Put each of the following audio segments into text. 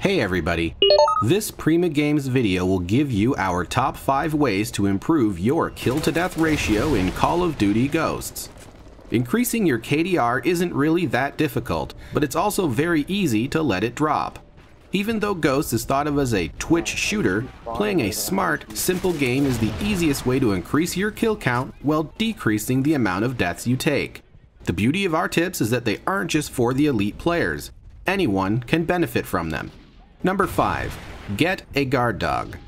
Hey everybody! This Prima Games video will give you our top 5 ways to improve your kill-to-death ratio in Call of Duty Ghosts. Increasing your KDR isn't really that difficult, but it's also very easy to let it drop. Even though Ghosts is thought of as a twitch shooter, playing a smart, simple game is the easiest way to increase your kill count while decreasing the amount of deaths you take. The beauty of our tips is that they aren't just for the elite players. Anyone can benefit from them. Number 5. Get a guard dog.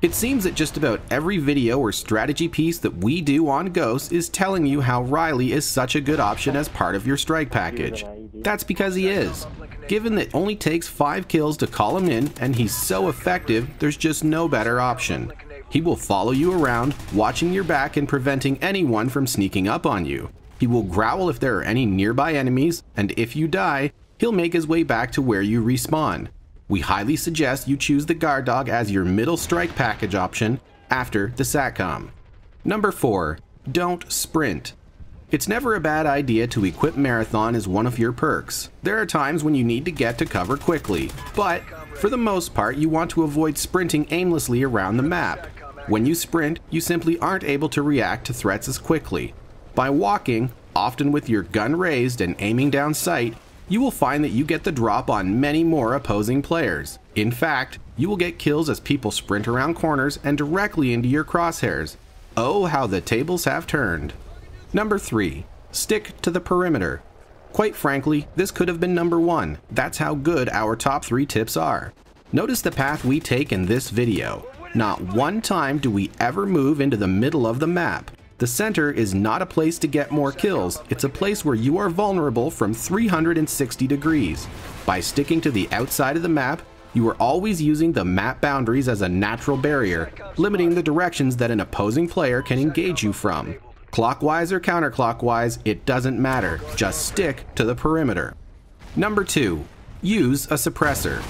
It seems that just about every video or strategy piece that we do on Ghosts is telling you how Riley is such a good option as part of your strike package. That's because he is. Given that it only takes 5 kills to call him in and he's so effective, there's just no better option. He will follow you around, watching your back and preventing anyone from sneaking up on you. He will growl if there are any nearby enemies, and if you die, he'll make his way back to where you respawn. We highly suggest you choose the guard dog as your middle strike package option after the SATCOM. Number 4. Don't sprint. It's never a bad idea to equip Marathon as one of your perks. There are times when you need to get to cover quickly, but for the most part you want to avoid sprinting aimlessly around the map. When you sprint, you simply aren't able to react to threats as quickly. By walking, often with your gun raised and aiming down sight, you will find that you get the drop on many more opposing players. In fact, you will get kills as people sprint around corners and directly into your crosshairs. Oh, how the tables have turned. Number 3. Stick to the perimeter. Quite frankly, this could have been number 1. That's how good our top 3 tips are. Notice the path we take in this video. Not one time do we ever move into the middle of the map. The center is not a place to get more kills, it's a place where you are vulnerable from 360 degrees. By sticking to the outside of the map, you are always using the map boundaries as a natural barrier, limiting the directions that an opposing player can engage you from. Clockwise or counterclockwise, it doesn't matter, just stick to the perimeter. Number 2. Use a suppressor.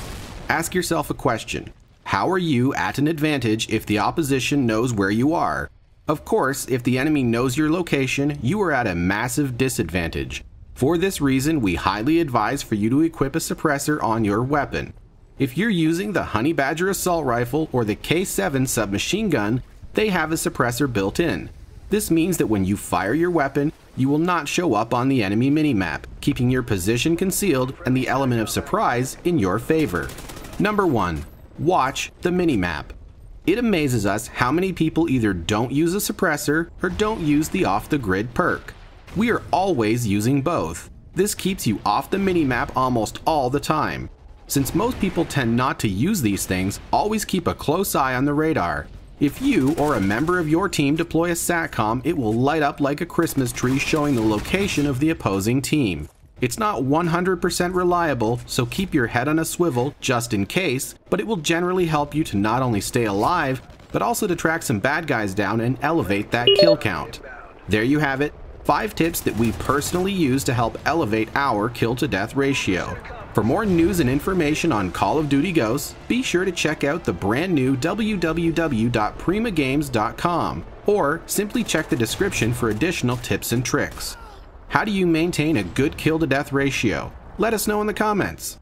Ask yourself a question. How are you at an advantage if the opposition knows where you are? Of course, if the enemy knows your location, you are at a massive disadvantage. For this reason, we highly advise for you to equip a suppressor on your weapon. If you're using the Honey Badger assault rifle or the K7 submachine gun, they have a suppressor built in. This means that when you fire your weapon, you will not show up on the enemy minimap, keeping your position concealed and the element of surprise in your favor. Number 1. Watch the minimap. It amazes us how many people either don't use a suppressor or don't use the off-the-grid perk. We are always using both. This keeps you off the minimap almost all the time. Since most people tend not to use these things, always keep a close eye on the radar. If you or a member of your team deploy a SATCOM, it will light up like a Christmas tree showing the location of the opposing team. It's not 100% reliable, so keep your head on a swivel just in case, but it will generally help you to not only stay alive, but also to track some bad guys down and elevate that kill count. There you have it, 5 tips that we personally use to help elevate our kill-to-death ratio. For more news and information on Call of Duty Ghosts, be sure to check out the brand new www.primagames.com, or simply check the description for additional tips and tricks. How do you maintain a good kill-to-death ratio? Let us know in the comments.